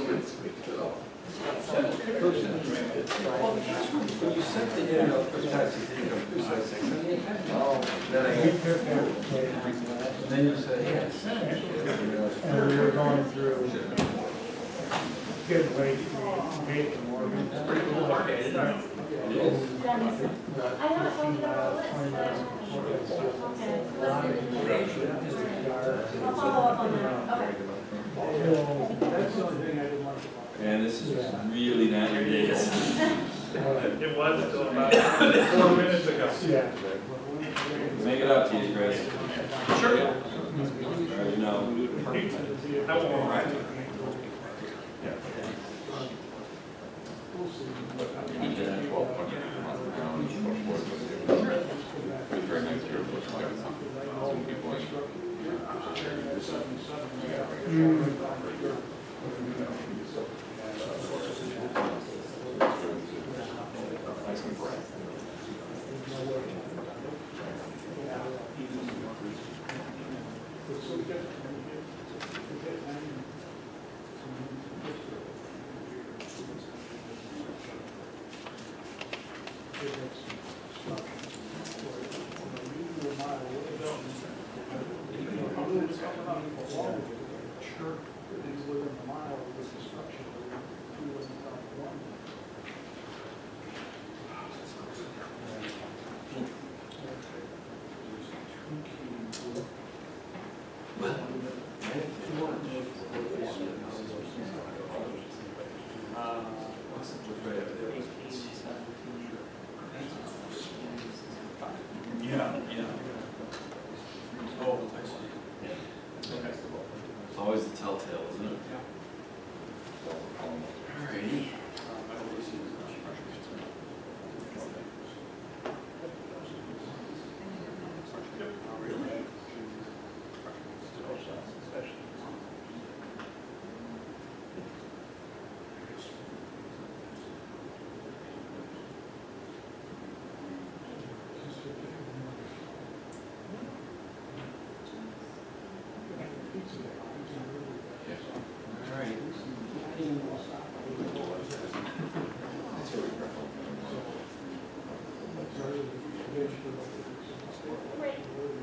When you sent the email, first time you didn't come through, so I said, and then you said, yeah, send it. And we were going through good ways to make it more. It's pretty cool. It is. I'll follow up on that. Okay. That's the only thing I didn't want to. And this is really not your days. It was until about 4 minutes ago. Yeah. Make it up to you, Chris. Sure. Already know. I won't write it. Yeah. Oh, It's always the telltale, isn't it? Alrighty.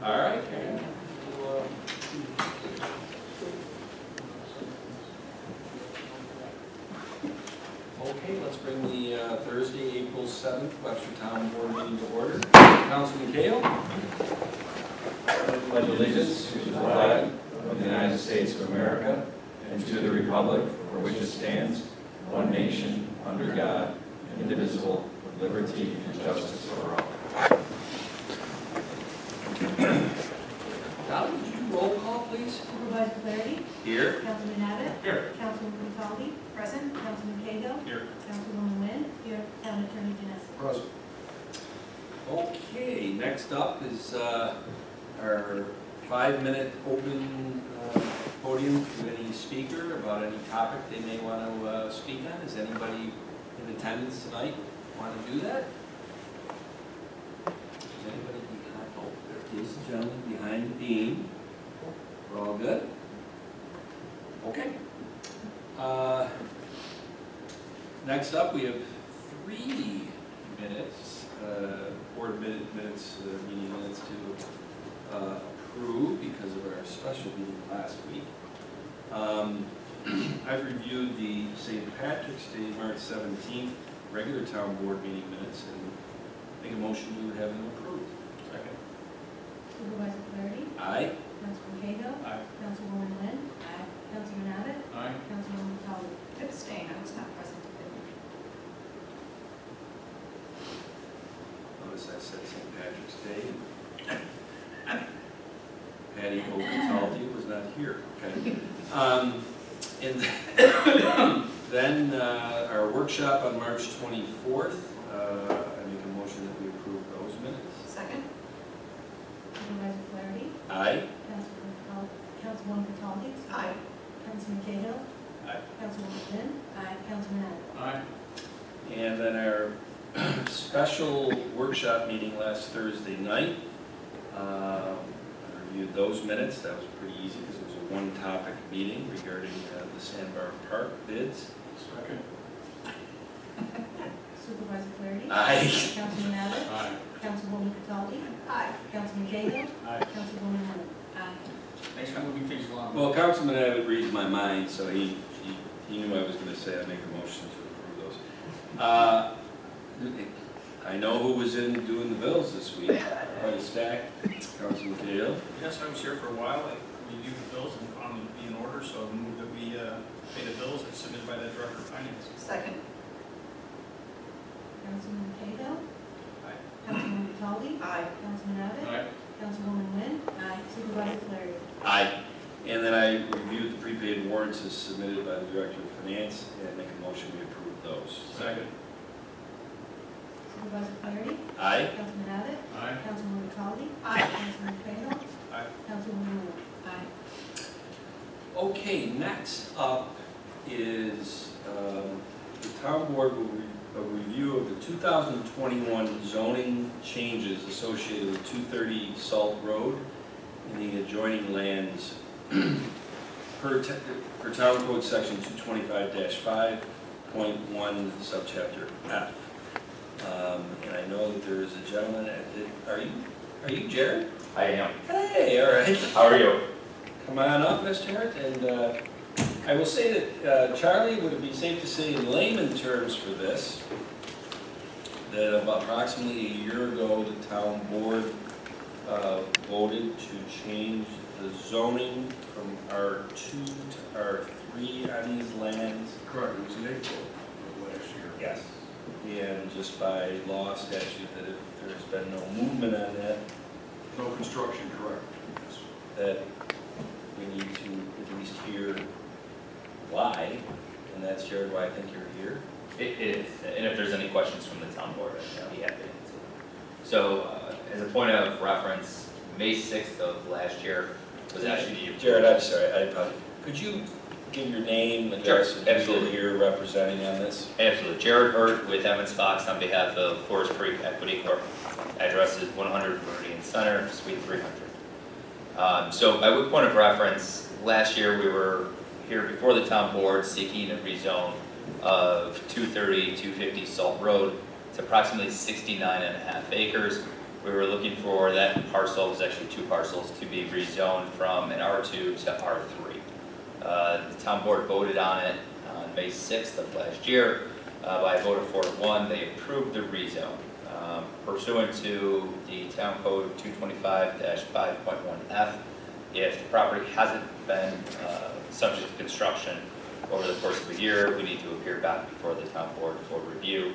All right. Okay, let's bring the Thursday, April 7th, Webster Town Board meeting to order. Councilman Cahill. Pledge allegiance to the flag of the United States of America and to the republic for which it stands, one nation, under God, indivisible, with liberty and justice for all. Dolly, would you do roll call, please? Supervisor Flaherty? Here. Councilman Abbott? Here. Councilman Contaldi? Present. Councilman Cahill? Here. Councilwoman Wynn? Here. Town Attorney Janessa? Present. Okay, next up is our 5-minute open podium to any speaker about any topic they may want to speak on. Is anybody in attendance tonight want to do that? Is anybody behind? Oh, there is a gentleman behind the dean. We're all good? Okay. Next up, we have 3 minutes, board minutes, meeting minutes to approve because of our special meeting last week. I've reviewed the St. Patrick's Day, March 17th, regular town board meeting minutes and make a motion to have them approved. Second. Supervisor Flaherty? Aye. Councilman Cahill? Aye. Councilwoman Wynn? Aye. Councilman Abbott? Aye. Councilwoman Contaldi? Abstain, I was not present. Notice I said St. Patrick's Day. Patty Oguntaldi was not here, okay. And then our workshop on March 24th, I make a motion that we approve those minutes. Second? Supervisor Flaherty? Aye. Councilwoman Contaldi? Aye. Councilman Cahill? Aye. Councilwoman Wynn? Aye. Councilman Abbott? Aye. And then our special workshop meeting last Thursday night. I reviewed those minutes. That was pretty easy because it was a one-topic meeting regarding the Sandbar Park bids. Second. Supervisor Flaherty? Aye. Councilman Abbott? Aye. Councilwoman Cataldi? Aye. Councilman Cahill? Aye. Councilwoman Lennon? Aye. Thanks for moving things along. Well, Councilman Abbott reads my mind, so he knew I was going to say I'd make a motion to approve those. I know who was in doing the bills this week, quite a stack. Councilman Cahill. Yes, I was here for a while. I reviewed the bills and found them to be in order, so I moved that we pay the bills as submitted by the Director of Finance. Second. Councilman Cahill? Aye. Councilwoman Cataldi? Aye. Councilman Abbott? Aye. Councilwoman Wynn? Aye. Supervisor Flaherty? Aye. And then I reviewed the prepaid warrants as submitted by the Director of Finance, and make a motion we approve those. Second. Supervisor Flaherty? Aye. Councilman Abbott? Aye. Councilwoman Cataldi? Aye. Councilman Cahill? Aye. Councilwoman Lennon? Aye. Okay, next up is the town board will a review of the 2021 zoning changes associated with 230 Salt Road and the adjoining lands per town code section 225-5.1 subchapter F. And I know that there is a gentleman, are you Jared? I am. Hey, all right. How are you? Come on up, Mr. Hart, and I will say that, Charlie, would it be safe to say in layman terms for this, that about approximately a year ago, the town board voted to change the zoning from R2 to R3 on these lands? Correct, it was in April of last year. Yes. And just by law statute, that if there's been no movement on that, No construction, correct. Yes. that we need to at least hear why, and that's, Jared, why I think you're here. It is, and if there's any questions from the town board, I'd be happy to answer them. So, as a point of reference, May 6th of last year was actually the... Jared, I'm sorry, I apologize. Could you give your name, address, and who absolutely. you're representing on this? Absolutely. Jared Hurt with Emmons Fox on behalf of Forest Creek Equity Corp. Address is 100 Meridian Center, Suite 300. So, by point of reference, last year we were here before the town board seeking a rezone of 230, 250 Salt Road. It's approximately 69.5 acres. We were looking for that parcel, it was actually two parcels, to be rezoned from an R2 to R3. The town board voted on it on May 6th of last year. By a vote of 4-1, they approved the rezone. Pursuant to the town code 225-5.1F, if the property hasn't been subject to construction over the course of a year, we need to appear back before the town board for review,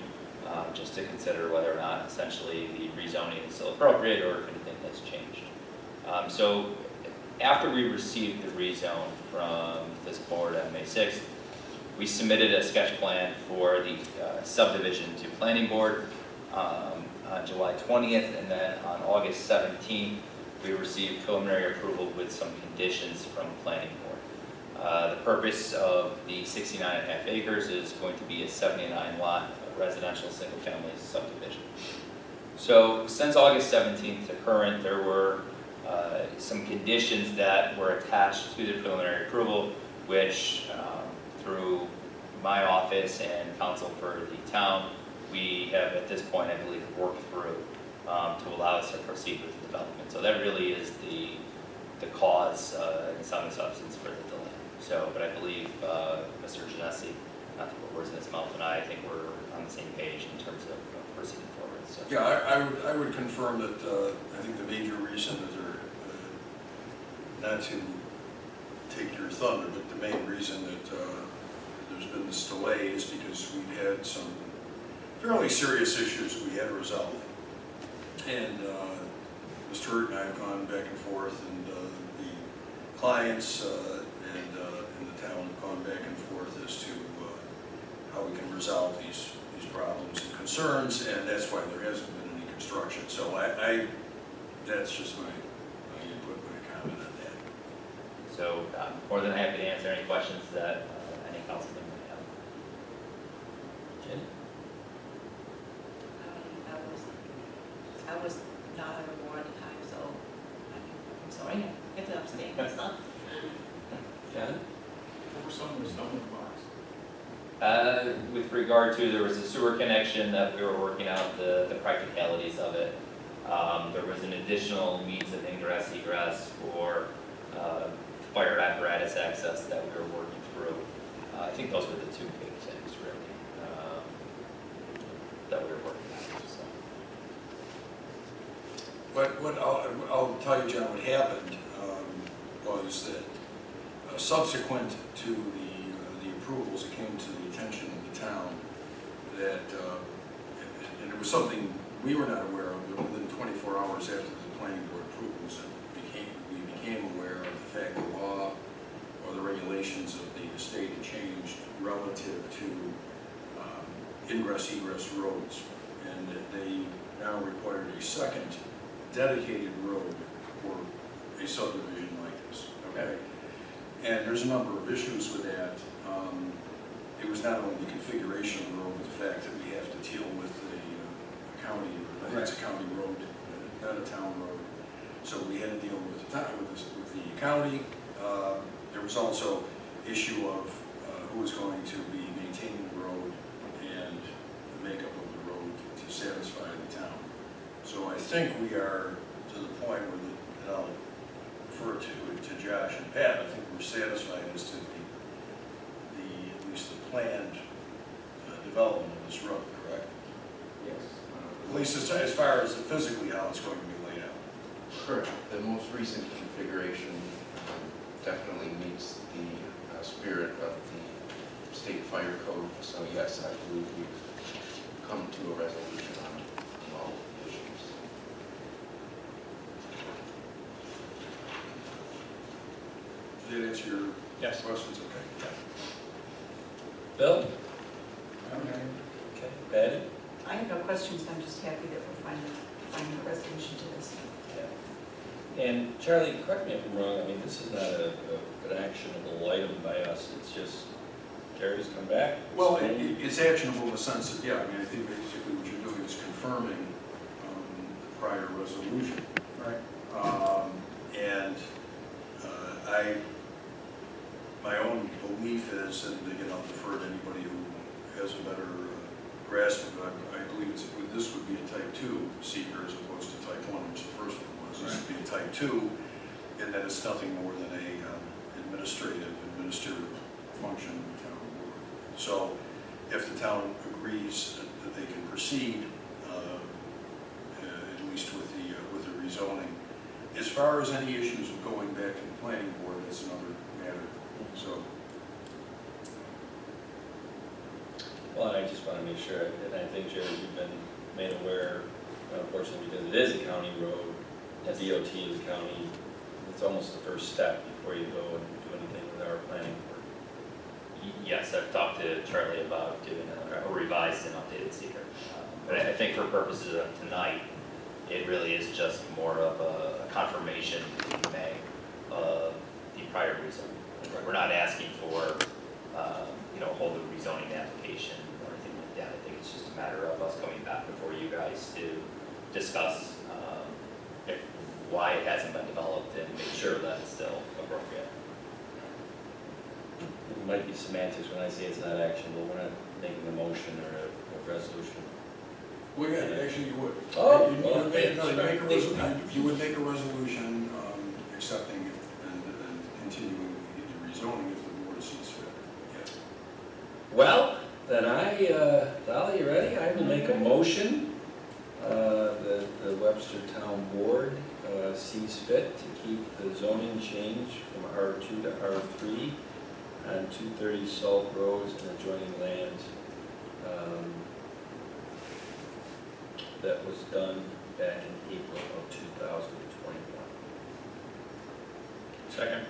just to consider whether or not essentially the rezoning is still appropriate or if anything has changed. So after we received the rezone from this board on May 6th, we submitted a sketch plan for the subdivision to planning board on July 20th, and then on August 17th, we received preliminary approval with some conditions from planning board. The purpose of the 69.5 acres is going to be a 79 lot residential single family subdivision. So since August 17th to current, there were some conditions that were attached to the preliminary approval, which through my office and counsel for the town, we have at this point, I believe, worked through to allow us to proceed with the development. So that really is the cause in sum and substance for the delay. So, but I believe Mr. Genesi, not to put words in his mouth, and I think we're on the same page in terms of proceeding forward. So. Yeah, I would confirm that I think the major reason is not to take your thunder, but the main reason that there's been this delay is because we've had some fairly serious issues we had to resolve. And Mr. Hurt and I have gone back and forth, and the clients and the town have gone back and forth as to how we can resolve these problems and concerns, and that's why there hasn't been any construction. So that's just my input, my comment on that. So more than happy to answer any questions that any councilman might have. Jenny? I was not on the board at the time, so I'm sorry, I get to abstain myself. With regard to, there was a sewer connection that we were working out the practicalities of it. There was an additional means of ingress egress for fire apparatus access that we were working through. I think those were the two big things really that we were working on. So. What I'll tell you, John, what happened was that subsequent to the approvals, it came to the attention of the town that, and it was something we were not aware of, but within 24 hours after the planning board approvals, we became aware of the fact the law or the regulations of the state had changed relative to ingress-egress roads, and that they now required a second dedicated road for a subdivision like this, okay? And there's a number of issues with that. It was not only the configuration of the road, but the fact that we have to deal with the county, I think it's a county road, not a town road. So we had to deal with the town, with the county. There was also issue of who was going to be maintaining the road and the makeup of the road to satisfy the town. So I think we are to the point where, and I'll refer to Josh and Pat, I think we're satisfied as to at least the planned development of this road, correct? Yes. At least as far as physically how it's going to be laid out. Correct. The most recent configuration definitely meets the spirit of the state fire code. So yes, I believe we've come to a resolution on all the issues. Did that answer your Yes. questions? Okay. Bill? Okay, Patty? I have no questions, I'm just happy that we're finding a resolution to this. Yeah. And Charlie, correct me if I'm wrong, I mean, this is not an actionable item by us, it's just Terry's come back. Well, it's actionable in the sense that, yeah, I mean, I think basically what you're doing is confirming the prior resolution. Right. And my own belief is, and again, I'll defer to anybody who has a better grasp of it, I believe this would be a type 2 seeker as opposed to type 1, which the first one was. This would be a type 2, and that it's nothing more than a administrative function of the town board. So if the town agrees that they can proceed, at least with the rezoning, as far as any issues of going back to the planning board, that's another matter. So. Well, and I just want to make sure, and I think, Jerry, you've been made aware, unfortunately, because it is a county road, the DOT is a county, it's almost the first step before you go and do anything with our planning board. Yes, I've talked to Charlie about doing a revised and updated seeker. But I think for purposes of tonight, it really is just more of a confirmation in May of the prior rezoning. We're not asking for, hold a rezoning application or anything like that. I think it's just a matter of us coming back before you guys to discuss why it hasn't been developed and make sure that it's still appropriate. It might be semantics when I say it's not actionable, we're not making a motion or a resolution. Well, yeah, actually you would. Oh, You well, would make, no, okay. you would make a resolution accepting it and continuing the rezoning if the board sees fit. Yeah. Well, then Dolly, you ready? I will make a motion. The Webster Town Board sees fit to keep the zoning change from R2 to R3 on 230 Salt Road and adjoining lands that was done back in April of 2021. Second.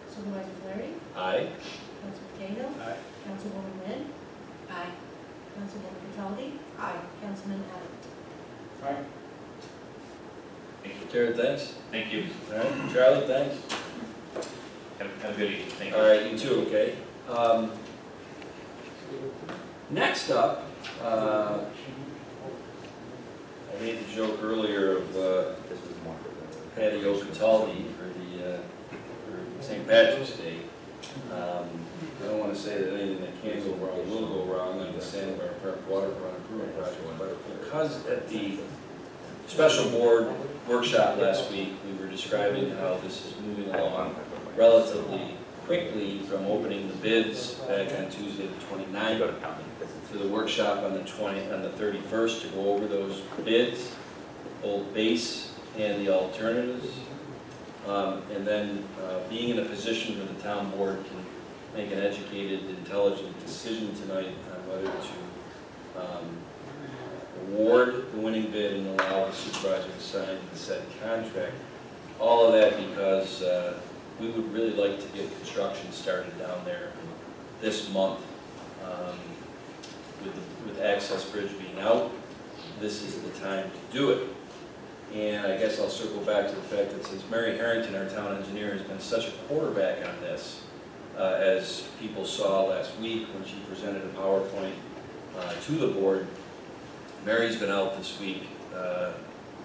Supervisor Flaherty? Aye. Councilman Cahill? Aye. Councilwoman Wynn? Aye. Councilwoman Cataldi? Aye. Councilman Abbott? Aye. Thank you. Jared, thanks. Thank you. All right, Charlie, thanks. Have a good evening. Thank you. All right, you too, okay? Next up, I made the joke earlier of patio Cataldi for St. Patrick's Day. I don't want want to say that anything that can go wrong will go wrong on the Sandbar Park Waterfront Improvement Project, but because at the special board workshop last week, we were describing how this is moving along relatively quickly from opening the bids back on Tuesday the 29th to the workshop on the 31st to go over those bids, both base and the alternatives. And then being in a position where the town board can make an educated, intelligent decision tonight on whether to award the winning bid and allow the supervisor to sign the said contract. All of that because we would really like to get construction started down there this month. With Access Bridge being out, this is the time to do it. And I guess I'll circle back to the fact that since Mary Harrington, our town engineer, has been such a quarterback on this, as people saw last week when she presented a PowerPoint to the board, Mary's been out this week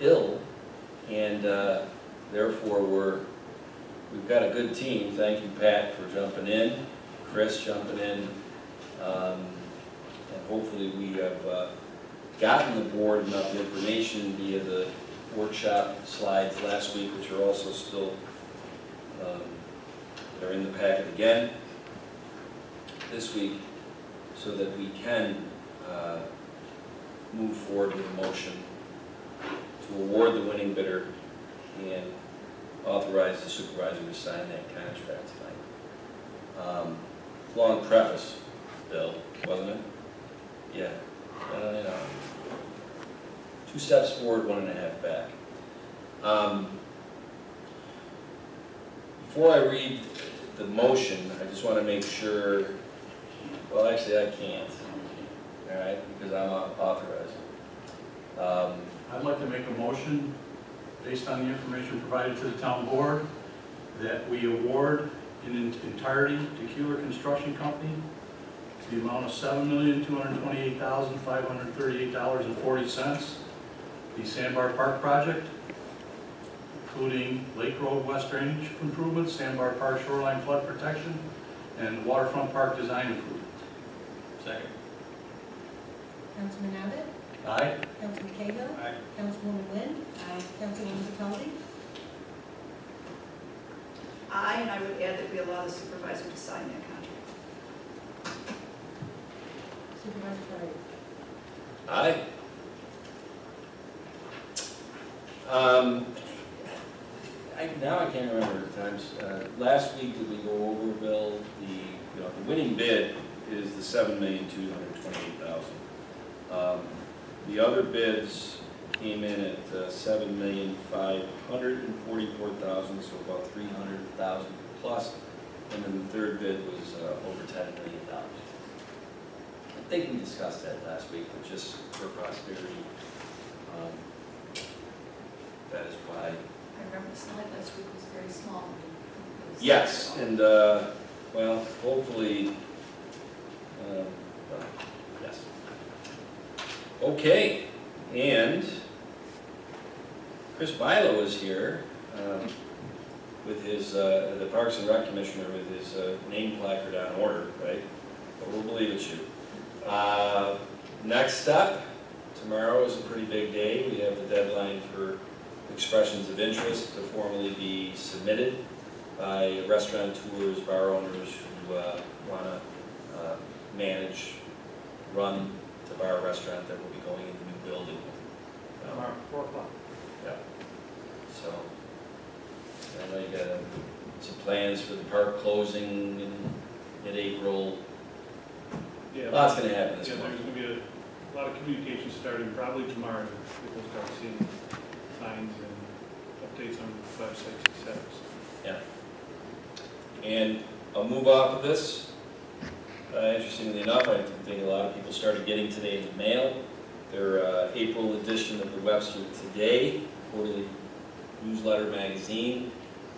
ill, and therefore we've got a good team. Thank you, Pat, for jumping in, Chris jumping in, and hopefully we have gotten the board enough information via the workshop slides last week, which are also still are in the packet again this week, so that we can move forward with a motion to award the winning bidder and authorize the supervisor to sign that contract tonight. Long preface, Bill, wasn't it? Yeah. 2 steps forward, 1.5 back. Before I read the motion, I just want to make sure, well, actually I can't, all right, because I'm authorized. I'd like to make a motion, based on the information provided to the town board, that we award in its entirety to Keeler Construction Company the amount of $7,228,538.40, the Sandbar Park project, including Lake Road West Drainage improvements, Sandbar Park shoreline flood protection, and waterfront park design improvements. Second. Councilman Abbott? Aye. Councilman Cahill? Aye. Councilwoman Wynn? Aye. Councilwoman Catali? Aye, and I would add that we allow the supervisor to sign that contract. Supervisor Perry? Aye. Now I can't remember the times. Last week, did we go over, Bill, the winning bid is the $7,228,000. The other bids came in at $7,544,000, so about $300,000 plus, and then the third bid was over $10 million. I think we discussed that last week, but just for posterity, that is why. I remember the slide last week was very small. Yes, and, well, hopefully, yes. Okay, and Chris Bilo is here with his, the Parks and Rec Commissioner with his name placard on order, right? But we'll believe it's you. Next step, tomorrow is a pretty big day. We have the deadline for expressions of interest to formally be submitted by restaurateurs, bar owners who want to manage, run the bar restaurant that will be going in the new building. Tomorrow, 4 o'clock. Yeah. So, I know you got some plans for the park closing in mid-April. Yeah. Lots going to happen this Yeah, month. there's going to be a lot of communication starting probably tomorrow. People start seeing signs and updates on websites, et cetera. Yeah. And I'll move off of this. Interestingly enough, I think a lot of people started getting today in the mail their April edition of the Webster Today, quarterly newsletter magazine.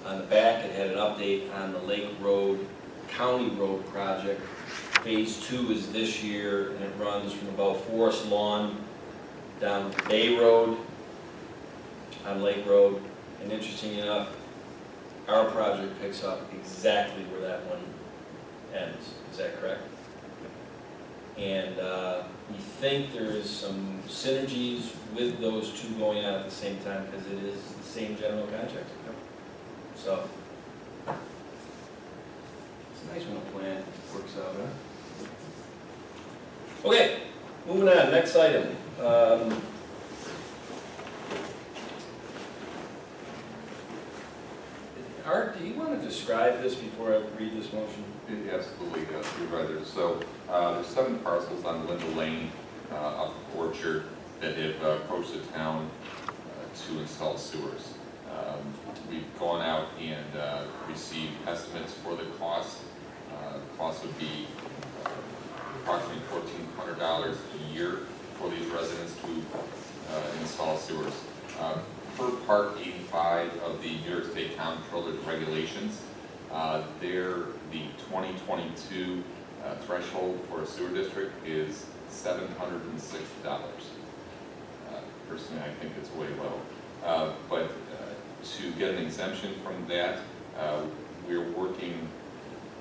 On the back, it had an update on the Lake Road, County Road project. Phase 2 is this year, and it runs from about Forest Lawn down to Bay Road on Lake Road. And interesting enough, our project picks up exactly where that one ends. Is that correct? And we think there is some synergies with those two going on at the same time because it is the same general contractor. So it's nice when a plan works out, huh? Okay, moving on, next item. Art, do you want to describe this before I read this motion? Absolutely, Supervisor. So there's 7 parcels on Linda Lane off of Orchard that have approached the town to install sewers. We've gone out and received estimates for the cost. The cost would be approximately $1,400 a year for these residents to install sewers. Per Part 85 of the New York State Comptroller Regulations, the 2022 threshold for a sewer district is $706. Personally, I think it's way low. But to get an exemption from that, we're working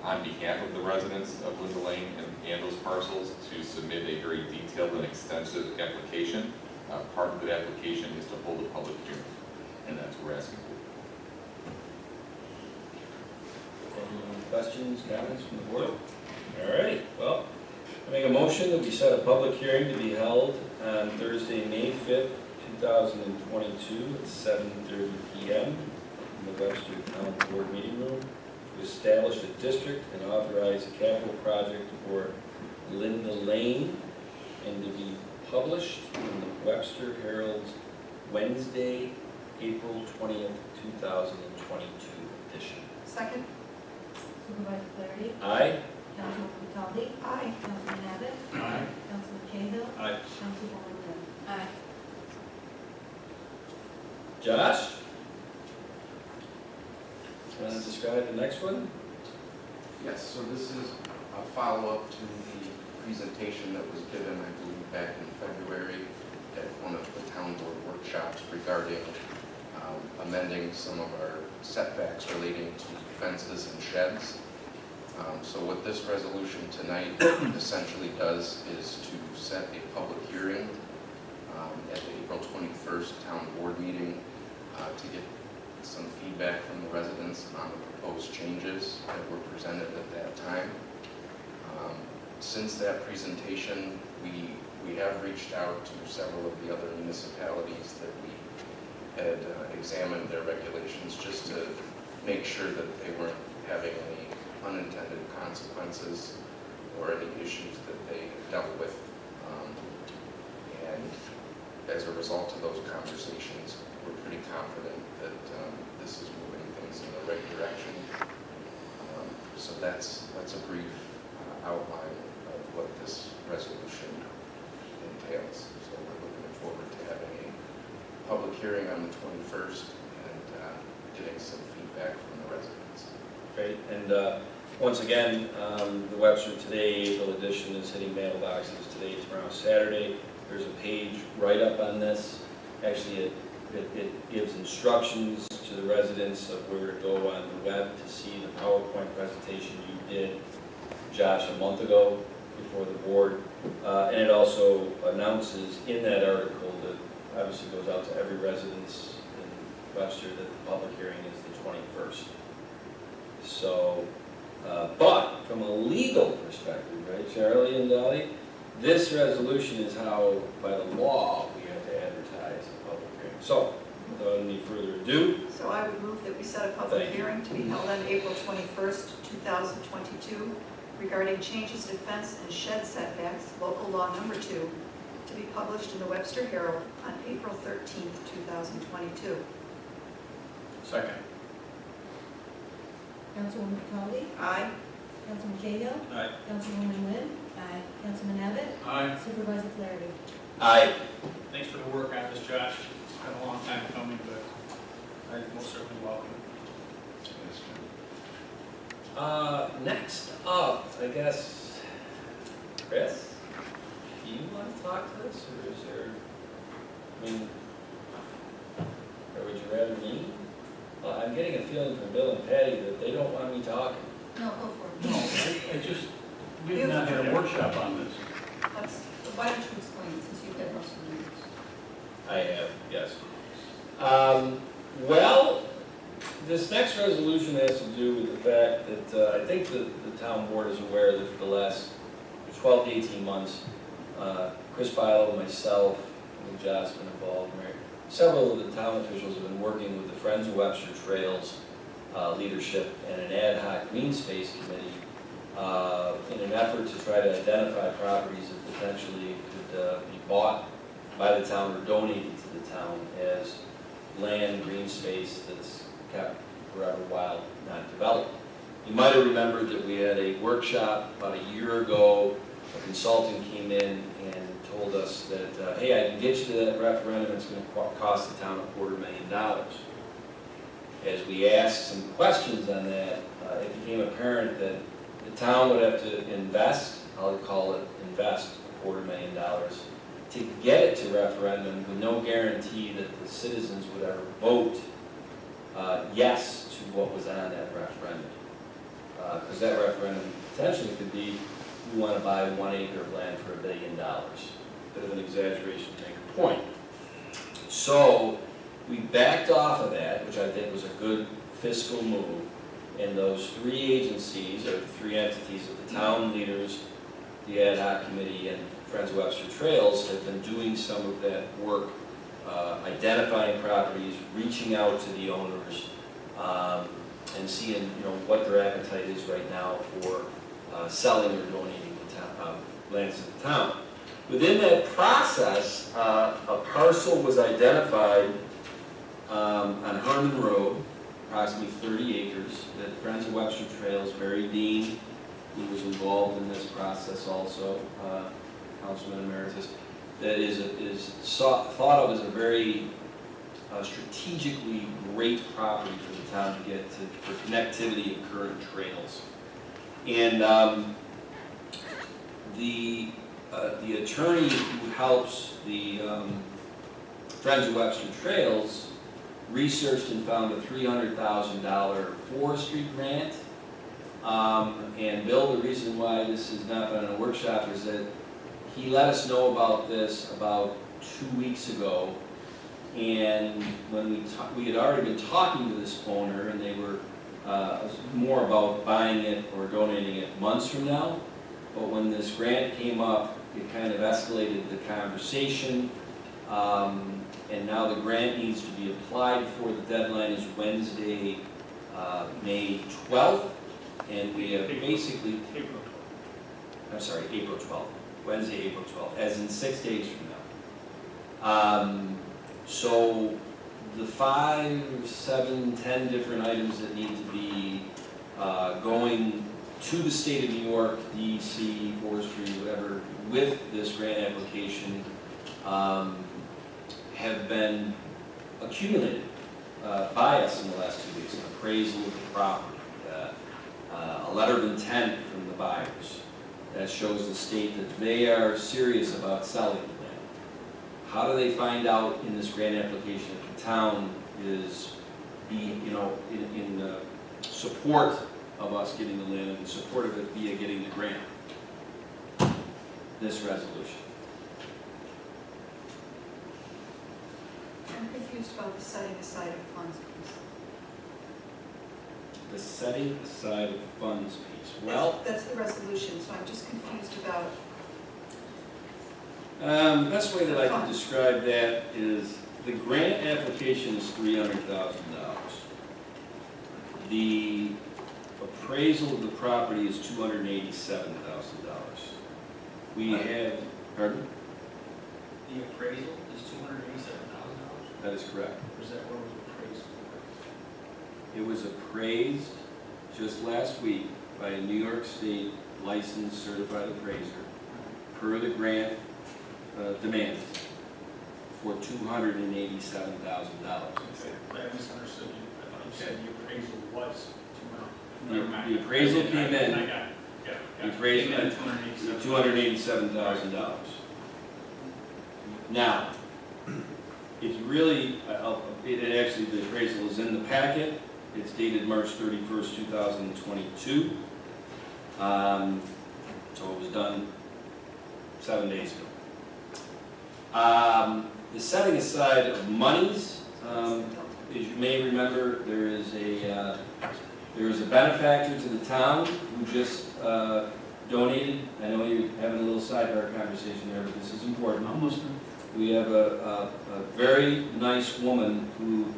on behalf of the residents of Linda Lane and those parcels to submit a very detailed and extensive application. Part of the application is to hold a public hearing, and that's what we're asking for. Any questions, comments from the board? All right, well, I make a motion that we set a public hearing to be held on Thursday, May 5th, 2022 at 7:30 p.m. in the Webster Town Board meeting room to establish a district and authorize a capital project for Linda Lane and to be published in the Webster Herald's Wednesday, April 20th, 2022 edition. Second? Supervisor Flaherty? Aye? Councilman Contaldi? Aye. Councilman Abbott? Aye. Councilman Cahill? Aye. Councilwoman Wynn? Aye. Josh? Want to describe the next one? Yes, so this is a follow-up to the presentation that was given, I believe, back in February at one of the town board workshops regarding amending some of our setbacks relating to fences and sheds. So what this resolution tonight essentially does is to set a public hearing at the April 21st town board meeting to get some feedback from the residents on the proposed changes that were presented at that time. Since that presentation, we have reached out to several of the other municipalities that we had examined their regulations just to make sure that they weren't having any unintended consequences or any issues that they dealt with. And as a result of those conversations, we're pretty confident that this is moving things in the right direction. So that's a brief outline of what this resolution entails. So we're looking forward to having a public hearing on the 21st and getting some feedback from the residents. Great, and once again, the Webster Today April edition is hitting mailboxes today, tomorrow, Saturday. There's a page write-up on this. Actually, it gives instructions to the residents of where to go on the web to see the PowerPoint presentation you did, Josh, a month ago before the board. And it also announces in that article that obviously goes out to every residence in Webster that the public hearing is the 21st. So, but from a legal perspective, right, Charlie and Dolly, this resolution is how, by the law, we have to advertise a public hearing. So, without any further ado, So I would move that we set a public Thank you. hearing to be held on April 21st, 2022, regarding changes to fence and shed setbacks, local law number 2, to be published in the Webster Herald on April 13th, 2022. Second. Councilwoman Contaldi? Aye. Councilman Cahill? Aye. Councilwoman Wynn? Aye. Councilman Abbott? Aye. Supervisor Flaherty? aye. Thanks for the work on this, Josh. It's been a long time coming, but I most certainly welcome it. Next up, I guess, Chris, do you want to talk to us, or is there, I mean, or would you rather me? I'm getting a feeling from Bill and Patty that they don't want me talking. No, go for No, it. I just, we have not had a workshop on this. Why don't you explain it, since you've had most of the meetings? I have, yes. Well, this next resolution has to do with the fact that I think the town board is aware that for the last 12 to 18 months, Chris Bilo, myself, and Josh's been involved, right? Several of the town officials have been working with the Friends of Webster Trails leadership and an ad hoc green space committee in an effort to try to identify properties that potentially could be bought by the town or donated to the town as land, green space that's kept forever wild, not developed. You might have remembered that we had a workshop about a year ago. A consultant came in and told us that, hey, I can get you to that referendum, it's going to cost the town $250,000. As we asked some questions on that, it became apparent that the town would have to invest, I'll call it invest, $250,000 to get it to referendum with no guarantee that the citizens would ever vote yes to what was on that referendum. Because that referendum potentially could be, we want to buy 1 acre of land for $1 billion. Bit of an exaggeration to make a point. So we backed off of that, which I think was a good fiscal move, and those three agencies, or three entities of the town leaders, the ad hoc committee, and Friends of Webster Trails have been doing some of that work, identifying properties, reaching out to the owners, and seeing what their appetite is right now for selling or donating the town, lands to the town. Within that process, a parcel was identified on Harmon Road, approximately 30 acres, that Friends of Webster Trails, Mary Dean, who was involved in this process also, Councilman Emeritus, that is thought of as a very strategically great property for the town to get for connectivity and current trails. And the attorney who helps the Friends of Webster Trails researched and found a $300,000 forestry grant. And Bill, the reason why this has not been in a workshop is that he let us know about this about 2 weeks ago. And when we had already been talking to this owner, and they were more about buying it or donating it months from now. But when this grant came up, it kind of escalated the conversation. And now the grant needs to be applied for. The deadline is Wednesday, May 12th. And we have basically, April 12th. Wednesday, April 12th, as in 6 days from now. So the 5, 7, 10 different items that need to be going to the state of New York, DC, forestry, whatever, with this grant application have been accumulated by us in the last 2 weeks. An appraisal of the property, a letter of intent from the buyers that shows the state that they are serious about selling the land. How do they find out in this grant application that the town is in support of us getting the land and in support of it via getting the grant? This resolution. I'm confused about the setting aside of funds, please. The setting aside of funds piece. Well, That's the resolution, so I'm just confused about, the best way that I can describe that is the grant application is $300,000. The appraisal of the property is $287,000. We have, pardon? The appraisal is $287,000? That is correct. Or is that what was appraised for? It was appraised just last week by a New York State licensed certified appraiser per the grant demands for $287,000. Okay, I misunderstood you. I thought you said the appraisal was The appraisal came in. I got it. The appraisal at $287,000. Now, it's really, it actually, the appraisal is in the packet. It's dated March 31st, 2022. So it was done 7 days ago. The setting aside of monies, as you may remember, there is a benefactor to the town who just donated. I know you're having a little sidebar conversation there, but this is important. I'm listening. We have a very nice woman who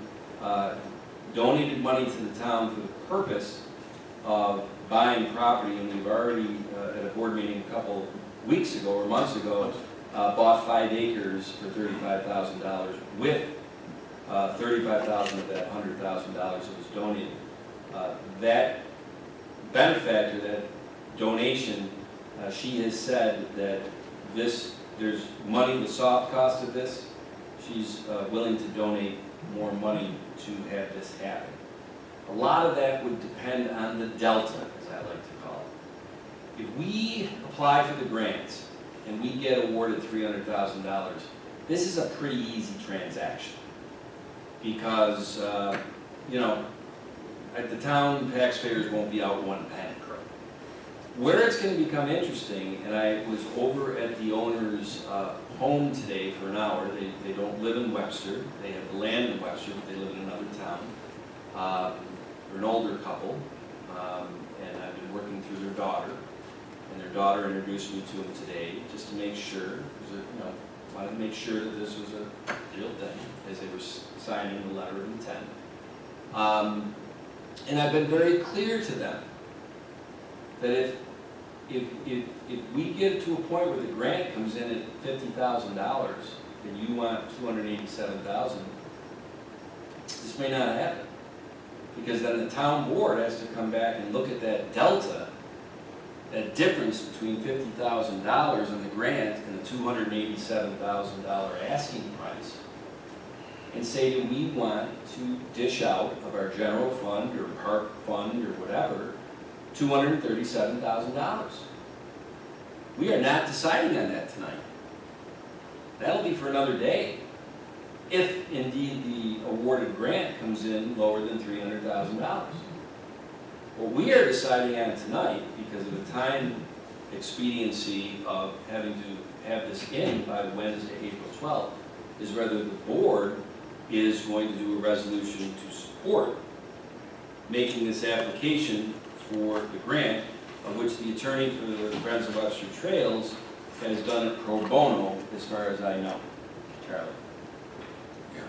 donated money to the town for the purpose of buying property, and we've already, at a board meeting a couple weeks ago or months ago, bought 5 acres for $35,000 with $35,000 of that $100,000 that was donated. That benefactor, that donation, she has said that there's money, the soft cost of this, she's willing to donate more money to have this happen. A lot of that would depend on the delta, as I like to call it. If we apply for the grants and we get awarded $300,000, this is a pretty easy transaction. Because, the town taxpayers won't be out 1 penny. Where it's going to become interesting, and I was over at the owner's home today for an hour. They don't live in Webster. They have land in Webster, but they live in another town. They're an older couple, and I've been working through their daughter. And their daughter introduced me to them today, just to make sure, wanted to make sure that this was a real thing, as they were signing the letter of intent. And I've been very clear to them that if we get to a point where the grant comes in at $50,000 and you want $287,000, this may not happen. Because then the town board has to come back and look at that delta, that difference between $50,000 on the grant and the $287,000 asking price, and say, do we want to dish out of our general fund or park fund or whatever $237,000? We are not deciding on that tonight. That'll be for another day, if indeed the awarded grant comes in lower than $300,000. What we are deciding on tonight, because of the time expediency of having to have this in by Wednesday, April 12th, is whether the board is going to do a resolution to support making this application for the grant, of which the attorney for the Friends of Webster Trails has done it pro bono, as far as I know. Charlie? Yeah, as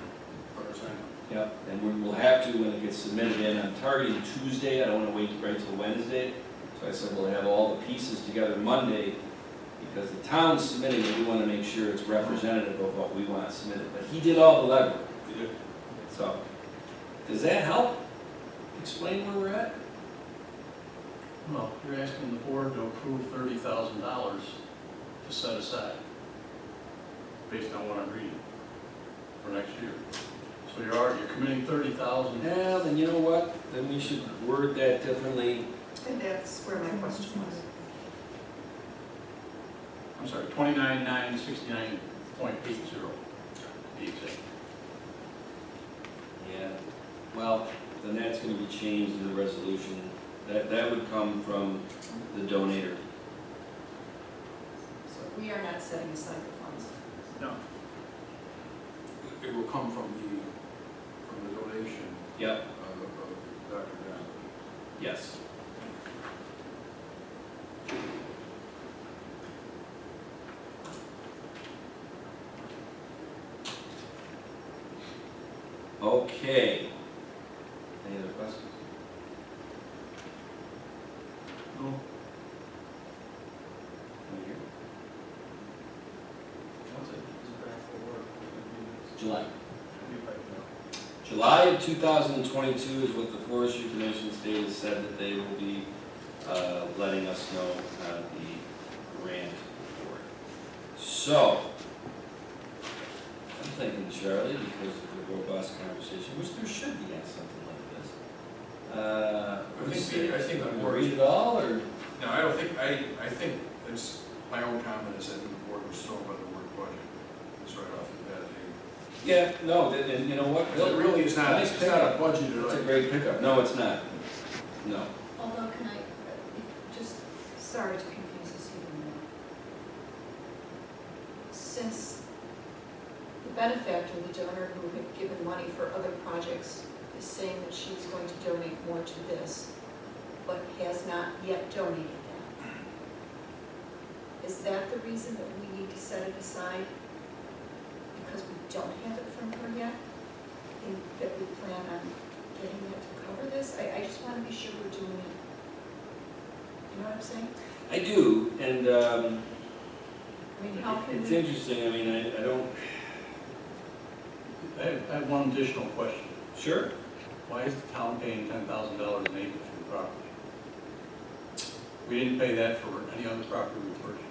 far as I know. Yep, and we will have to, when it gets submitted in, I'm targeting Tuesday, I don't want to wait right till Wednesday. So I said we'll have all the pieces together Monday, because the town's submitting it, we want to make sure it's representative of what we want submitted. But he did all the legwork. He did. So, does that help explain where we're at? Well, you're asking the board to approve $30,000 to set aside, based on what I'm reading, for next year. So you're committing $30,000. Yeah, then you know what? Then we should word that differently. And that's where my question was. I'm sorry, 29,969.80, to be exact. Yeah, well, then that's going to be changed in the resolution. That would come from the donator. So we are not setting aside the funds. No. It will come from the donation Yep, of Dr. Brown. yes. Okay. Any other questions? No. Right here. July. July of 2022 is what the Forestry Commission stated, said that they will be letting us know the grant report. So, I'm thinking, Charlie, because of the robust conversation, which there should be on something like this. I think the I'm gonna board. read it all, or? No, I don't think, I think it's, my own comment is that the board was thrown by the word budget. It's right off the bat. Yeah, no, and you know what? It really is not, Nice it's not a pickup. budgeted It's a item. great pickup. No, it's not. No. Although, can I, just, sorry to confuse this even more. Since the benefactor, the donor who had given money for other projects, is saying that she's going to donate more to this, but has not yet donated that, is that the reason that we need to set it aside? Because we don't have it from her yet? And that we plan on getting that to cover this? I just want to be sure we're doing it. You know what I'm saying? I do, and I mean, how can it's we? interesting. I mean, I don't. I have one additional question. Sure. Why is the town paying $10,000 an acre for the property? We didn't pay that for any other property we purchased.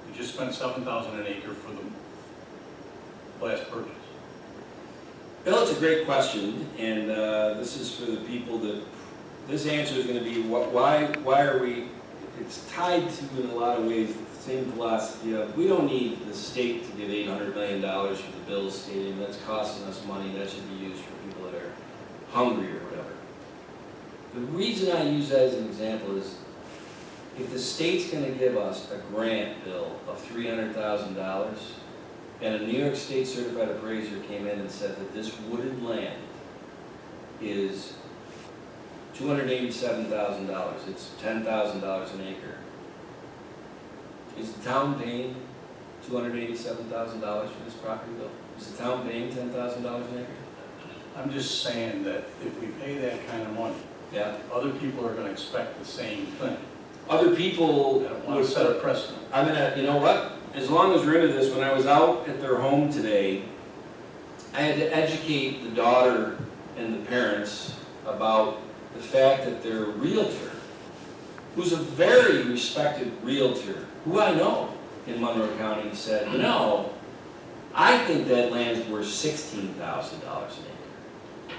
We just spent $7,000 an acre for the last purchase. Bill, it's a great question, and this is for the people that, this answer is going to be, why are we, it's tied to, in a lot of ways, the same philosophy of, we don't need the state to give $800 million for the Bills Stadium, that's costing us money, that should be used for people that are hungry or whatever. The reason I use that as an example is, if the state's going to give us a grant bill of $300,000, and a New York State certified appraiser came in and said that this wooded land is $287,000, it's $10,000 an acre. Is the town paying $287,000 for this property bill? Is the town paying $10,000 an acre? I'm just saying that if we pay that kind of money, Yeah. other people are going to expect the same thing. Other people I don't want to set a precedent. I'm gonna, you know what? As long as we're into this, when I was out at their home today, I had to educate the daughter and the parents about the fact that their realtor, who's a very respected realtor, who I know in Monroe County, said, you know, I think that land's worth $16,000 an acre.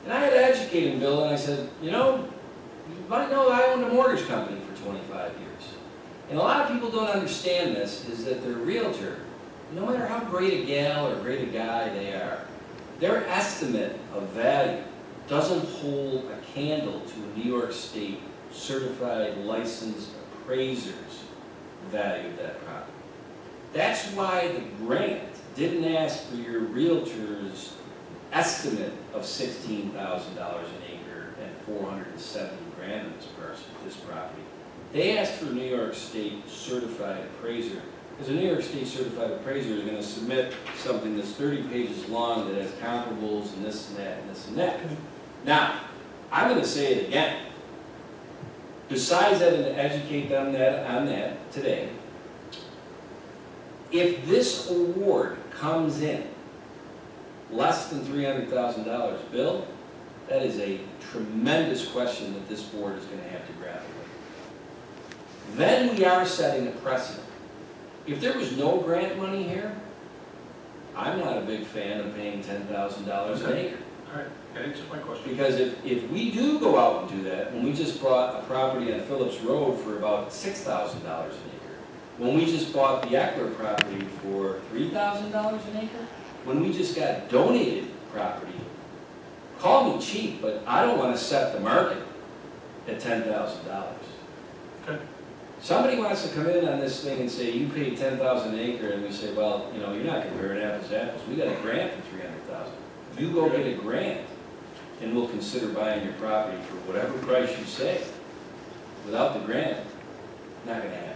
And I had to educate him, Bill, and I said, you know, you might know I owned a mortgage company for 25 years. And a lot of people don't understand this, is that their realtor, no matter how great a gal or great a guy they are, their estimate of value doesn't hold a candle to a New York State certified licensed appraiser's value of that property. That's why the grant didn't ask for your realtor's estimate of $16,000 an acre and 470 grand in this property. They asked for a New York State certified appraiser, because a New York State certified appraiser is going to submit something that's 30 pages long that has comparables and this and that and this and that. Now, I'm going to say it again. Besides having to educate them on that today, if this award comes in less than $300,000, Bill, that is a tremendous question that this board is going to have to grapple with. Then we are setting a precedent. If there was no grant money here, I'm not a big fan of paying $10,000 an acre. All right, that answers my question. Because if we do go out and do that, when we just bought a property on Phillips Road for about $6,000 an acre, when we just bought the Eckler property for $3,000 an acre, when we just got donated property, call me cheap, but I don't want to set the market at $10,000. Okay. Somebody wants to come in on this thing and say, you paid $10,000 an acre, and we say, well, you know, you're not comparing apples to apples. We got a grant for $300,000. You go get a grant, and we'll consider buying your property for whatever price you say. Without the grant, not going to happen.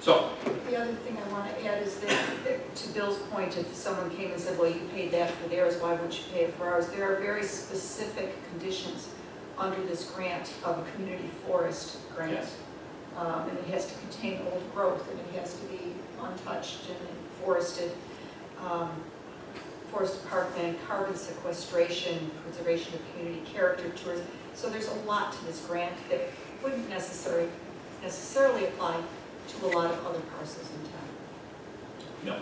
So, The other thing I want to add is that, to Bill's point, if someone came and said, well, you paid that for theirs, why wouldn't you pay it for ours? There are very specific conditions under this grant of a community forest grant. Yes. And it has to contain old growth, and it has to be untouched and forested. Forest parkland, carbon sequestration, preservation of community character, tourism. So there's a lot to this grant that wouldn't necessarily apply to a lot of other parcels in town. no.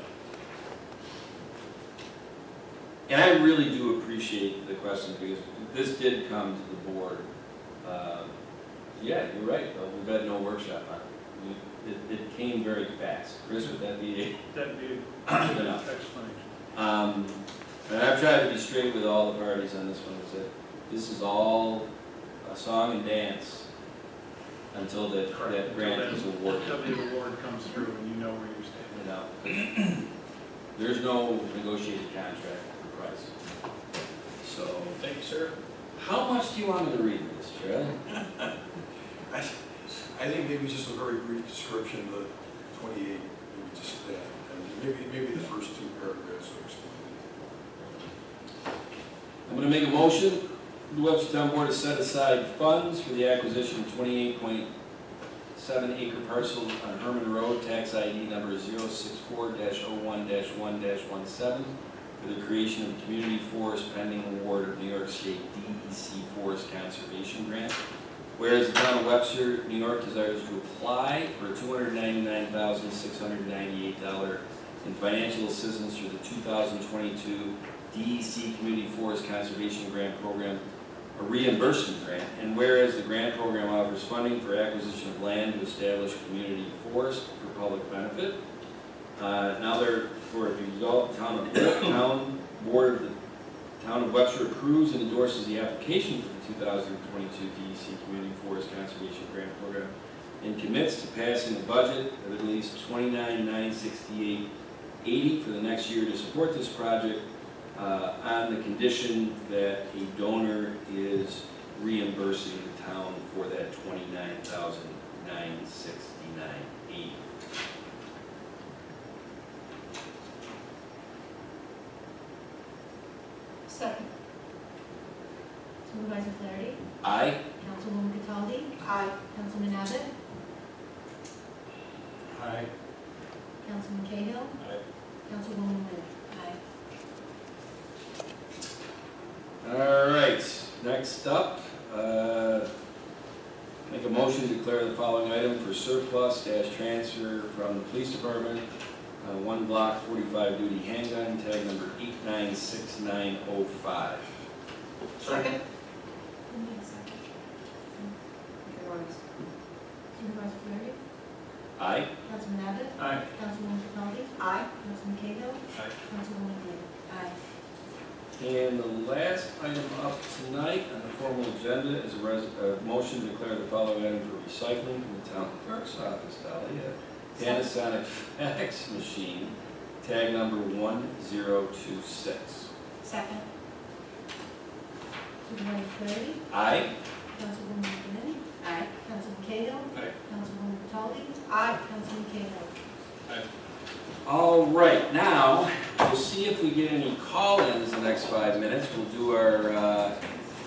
And I really do appreciate the question, because this did come to the board. Yeah, you're right, though. We've had no workshop on it. It came very fast. Chris, would that be That'd be enough? explanation. And I've tried to be straight with all the parties on this one, is that this is all a song and dance until that grant is awarded. Until the award comes through and you know where you're standing. You know, there's no negotiated contract for price. So, Thank you, sir. how much do you want me to read this, Charlie? I think maybe just a very brief description of the 28, maybe just that, and maybe the first two paragraphs will explain I'm going to make a motion, the Webster Town Board to set aside funds for the acquisition of 28.7 acre parcel on Herman Road, tax ID number 064-01-1-17, for the creation of a community forest pending award of New York State DEC Forest Conservation Grant. Whereas the town of Webster, New York desires to apply for a $299,698 in financial assistance through the 2022 DEC Community Forest Conservation Grant Program, a reimbursement grant, and whereas the grant program offers funding for acquisition of land to establish community forest for public benefit. Now therefore, the result, town board of the Town of Webster approves and endorses the application for the 2022 DEC Community Forest Conservation Grant Program and commits to passing a budget of at least $29,968.80 for the next year to support this project on the condition that a donor is reimbursing the town for that $29,969.80. Second. Supervisor Flaherty? Aye. Councilwoman Cataldi? Aye. Councilman Abbott? Aye. Councilman Cahill? Aye. Councilwoman Wynn? Aye. All right, next up, make a motion to declare the following item for surplus transfer from the police department, one Glock 45 duty handgun, tag number 896905. Second. Supervisor Flaherty? Aye. Councilman Abbott? Aye. Councilwoman Cataldi? Aye. Councilman Cahill? Aye. Councilwoman Wynn? Aye. And the last item up tonight on the formal agenda is a motion to declare the following item for recycling from the town clerk's office, Dolly, a Panasonic fax machine, tag number 1026. Second. Supervisor Flaherty? Aye. Councilwoman Wynn? Aye. Councilman Cahill? Aye. Councilwoman Cataldi? Aye. Councilman Cahill? Aye. All right, now, we'll see if we get any call-ins the next 5 minutes. We'll do our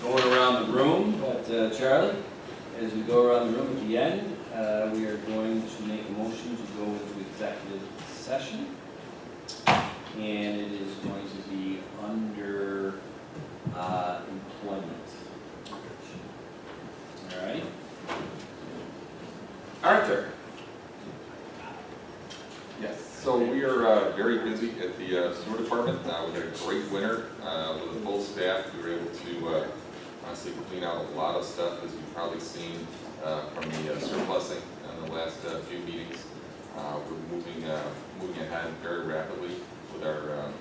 going around the room, but Charlie, as we go around the room at the end, we are going to make a motion to go into executive session. And it is going to be under employment. All right. Arthur. Yes, so we are very busy at the sewer department. We had a great winter with a full staff. We were able to honestly clean out a lot of stuff, as you've probably seen from the surplusing in the last few meetings. We're moving ahead very rapidly with our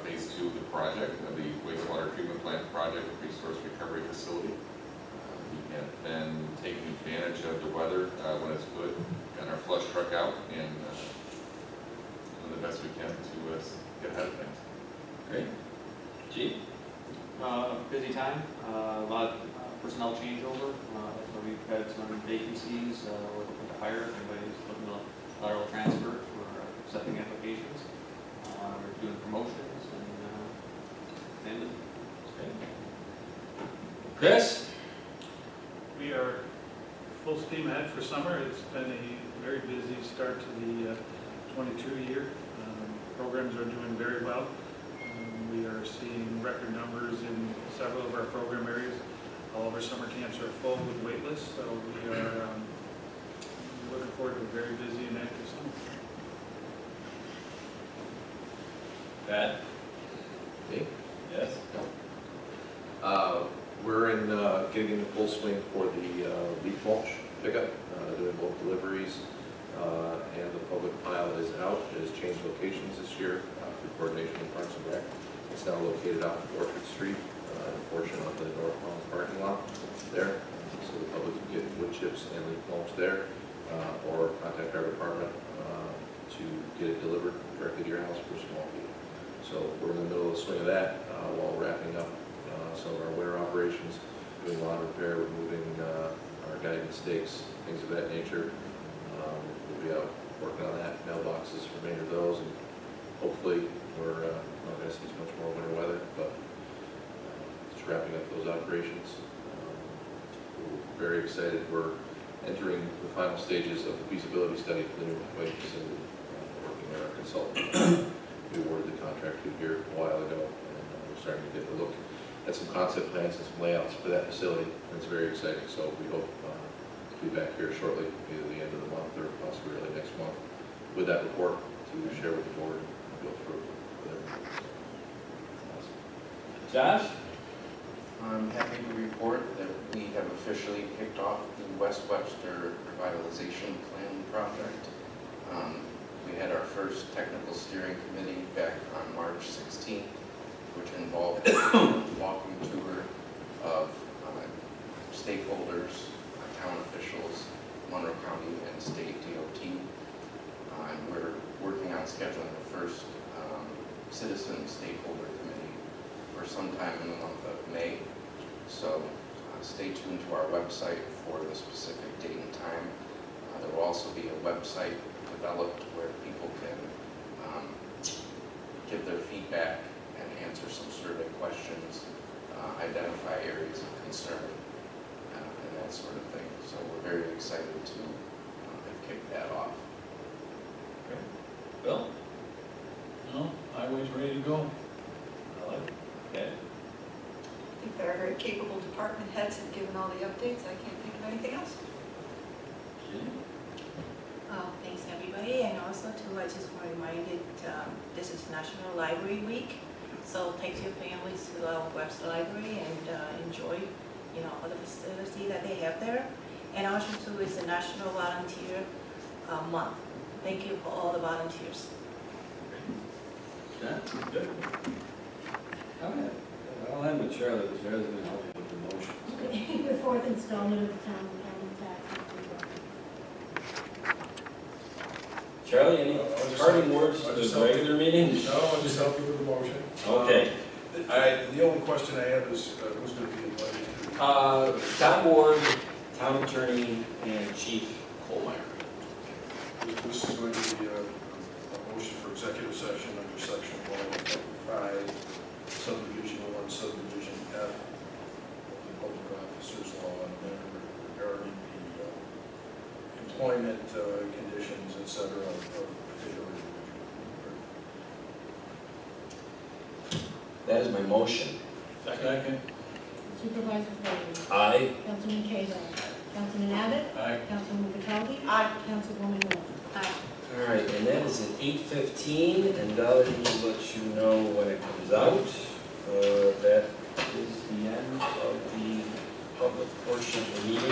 phase 2 of the project, of the wastewater treatment plant project, resource recovery facility. We have been taking advantage of the weather when it's good, got our flush truck out, and doing the best we can to get ahead of things. Great. Chief? Busy time, a lot of personnel changeover. So we've had some vacancies, we're looking to hire, if anybody's looking to lateral transfer, we're accepting applications. We're doing promotions and Chris? We are full steam ahead for summer. It's been a very busy start to the 22 year. Programs are doing very well. We are seeing record numbers in several of our program areas. All of our summer camps are full with wait lists, so we are looking forward to a very busy and active summer. Pat? Me? Yes. We're getting in full swing for the leaf mulch pickup, doing both deliveries, and the public pile is out, is changing. change locations this year through coordination with Parks and Rec. It's now located off Orchard Street, a portion of the North Palms parking lot there. So the public can get wood chips and leaf mulch there, or contact our department to get it delivered directly to your house for a small fee. So we're in the middle of the swing of that while wrapping up some of our winter operations, doing lawn repair, removing our guidance stakes, things of that nature. We'll be out working on that, mailboxes, remainder of those, and hopefully we're not going to see much more winter weather, but just wrapping up those operations. We're very excited. We're entering the final stages of the feasibility study for the new White facility, working with our consultant. We awarded the contract to here a while ago, and we're starting to get a look at some concept plans and some layouts for that facility. And it's very exciting, so we hope to be back here shortly, either the end of the month or possibly early next month, with that report to share with the board and go through with everyone. Josh? I'm happy to report that we have officially kicked off the West Webster Revitalization Plan project. We had our first technical steering committee back on March 16th, which involved a walking tour of stakeholders, town officials, Monroe County and state DOT. And we're working on scheduling the first citizen stakeholder committee for sometime in the month of May. So stay tuned to our website for the specific date and time. There will also be a website developed where people can give their feedback and answer some survey questions, identify areas of concern, and that sort of thing. So we're very excited to have kicked that off. Bill? No, highway's ready to go. Okay. I think that our very capable department heads have given all the updates. I can't think of anything else. Thanks everybody, and also too, I just want to remind you, this is National Library Week, so take your families to our Webster Library and enjoy, all the facility that they have there. And also too, it's a National Volunteer Month. Thank you for all the volunteers. Yeah, good. Okay. I'll end with Charlie, because Charlie's going to help you with the motion. Okay, the fourth installment of the town county tax. Charlie, any parting words to the regular meeting? No, I'll just help you with the motion. Okay. The only question I have is, who's going to be invited to? Town board, town attorney, and Chief Colmeyer. This is going to be a motion for executive session under section 105, subdivision 1, subdivision F, of the public officers law, and then regarding the employment conditions, et cetera, of particular individual. That is my motion. Second. Supervisor Flavia. Aye. Councilman Cahill. Councilman Abbott. Aye. Councilwoman Cattoli. Aye. Councilwoman Moore. Aye. All right, and that is at 8:15, and Dolly will let you know when it comes out. That is the end of the public portion of the meeting.